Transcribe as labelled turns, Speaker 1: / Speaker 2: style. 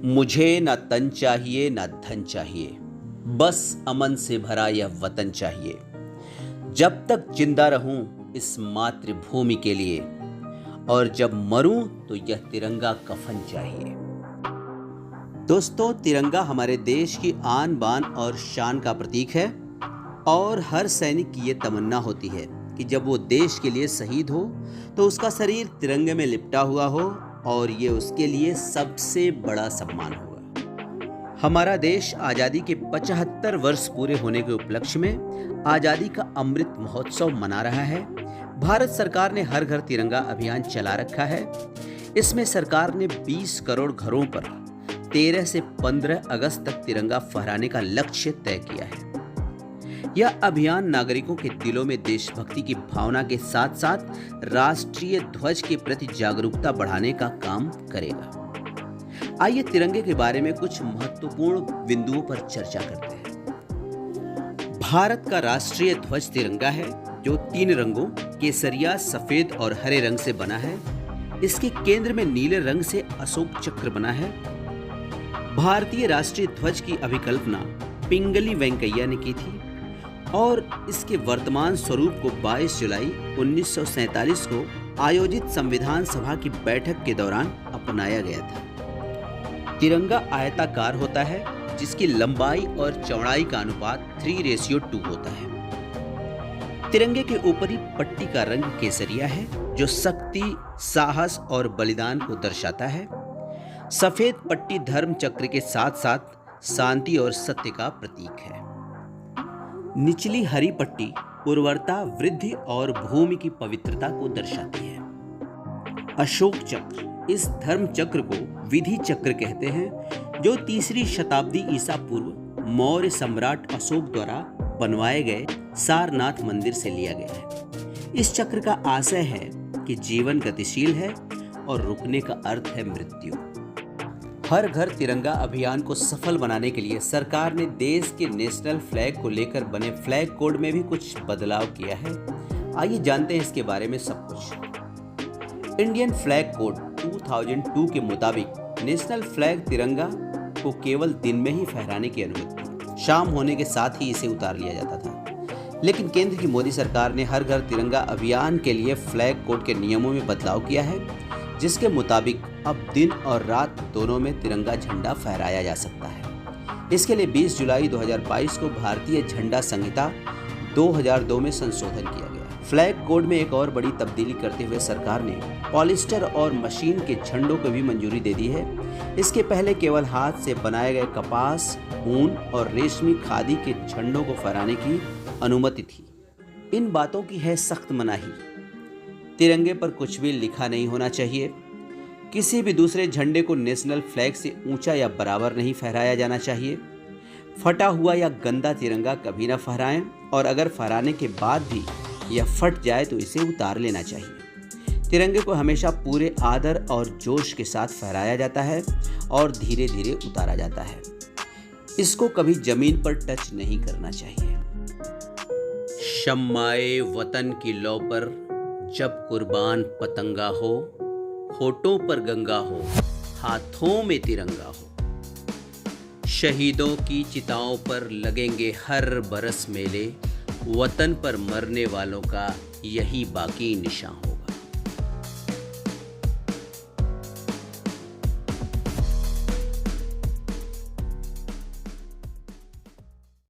Speaker 1: मुझे ना तन चाहिए ना धन चाहिए, बस अमन से भरा यह वतन चाहिए। जब तक जिंदा रहूं इस मातृभूमि के लिए, और जब मरूं तो यह तिरंगा कफन चाहिए। दोस्तों, तिरंगा हमारे देश की आन बान और शान का प्रतीक है और हर सैनिक की ये तमन्ना होती है कि जब वो देश के लिए शहीद हो तो उसका शरीर तिरंगे में लिपटा हुआ हो और ये उसके लिए सबसे बड़ा सम्मान होगा। हमारा देश आज़ादी के 75 वर्ष पूरे होने के उपलक्ष्य में आज़ादी का अमृत महोत्सव मना रहा है। भारत सरकार ने हर घर तिरंगा अभियान चला रखा है। इसमें सरकार ने 20 करोड़ घरों पर 13 से 15 अगस्त तक तिरंगा फहराने का लक्ष्य तय किया है। यह अभियान नागरिकों के दिलों में देशभक्ति की भावना के साथ साथ राष्ट्रीय ध्वज के प्रति जागरूकता बढ़ाने का काम करेगा। आइए तिरंगे के बारे में कुछ महत्वपूर्ण बिंदुओं पर चर्चा करते हैं। भारत का राष्ट्रीय ध्वज तिरंगा है, जो 3 रंगों केसरिया, सफेद और हरे रंग से बना है। इसके केंद्र में नीले रंग से अशोक चक्र बना है। भारतीय राष्ट्रीय ध्वज की अभिकल्पना पिंगली वेंकैया ने की थी और इसके वर्तमान स्वरूप को 22 जुलाई 1947 को आयोजित संविधान सभा की बैठक के दौरान अपनाया गया था। तिरंगा आयताकार होता है, जिसकी लंबाई और चौड़ाई का अनुपात 3:2 होता है। तिरंगे के ऊपरी पट्टी का रंग केसरिया है, जो शक्ति, साहस और बलिदान को दर्शाता है। सफेद पट्टी धर्म चक्र के साथ साथ शांति और सत्य का प्रतीक है। निचली हरी पट्टी उर्वरता, वृद्धि और भूमि की पवित्रता को दर्शाती है। अशोक चक्र, इस धर्म चक्र को विधि चक्र कहते हैं, जो 3री शताब्दी ईसा पूर्व मौर्य सम्राट अशोक द्वारा बनवाए गए सारनाथ मंदिर से लिया गया है। इस चक्र का आशय है कि जीवन गतिशील है और रुकने का अर्थ है मृत्यु। हर घर तिरंगा अभियान को सफल बनाने के लिए सरकार ने देश के नेशनल फ्लैग को लेकर बने फ्लैग कोड में भी कुछ बदलाव किया है। आइए जानते हैं इसके बारे में सब कुछ। इंडियन फ्लैग कोड 2002 के मुताबिक नेशनल फ्लैग तिरंगा को केवल दिन में ही फहराने की अनुमति थी। शाम होने के साथ ही इसे उतार लिया जाता था। लेकिन केंद्र की मोदी सरकार ने हर घर तिरंगा अभियान के लिए फ्लैग कोड के नियमों में बदलाव किया है, जिसके मुताबिक अब दिन और रात दोनों में तिरंगा झंडा फहराया जा सकता है। इसके लिए 20 जुलाई 2022 को भारतीय झंडा संहिता 2002 में संशोधन किया गया। फ्लैग कोड में एक और बड़ी तब्दीली करते हुए सरकार ने पॉलिस्टर और मशीन के झंडों को भी मंजूरी दे दी है। इसके पहले केवल हाथ से बनाए गए कपास, ऊन और रेशमी खादी के झंडों को फहराने की अनुमति थी। इन बातों की है सख्त मनाही। तिरंगे पर कुछ भी लिखा नहीं होना चाहिए। किसी भी दूसरे झंडे को नेशनल फ्लैग से ऊंचा या बराबर नहीं फहराया जाना चाहिए। फटा हुआ या गंदा तिरंगा कभी न फहराएं, और अगर फहराने के बाद भी यह फट जाए तो इसे उतार लेना चाहिए। तिरंगे को हमेशा पूरे आदर और जोश के साथ फहराया जाता है और धीरे धीरे उतारा जाता है। इसको कभी जमीन पर टच नहीं करना चाहिए। शम्माए वतन की लौ पर जब कुर्बान पतंगा हो, होठों पर गंगा हो, हाथों में तिरंगा हो। शहीदों की चिताओं पर लगेंगे हर बरस मेले, वतन पर मरने वालों का यही बाकी निशान।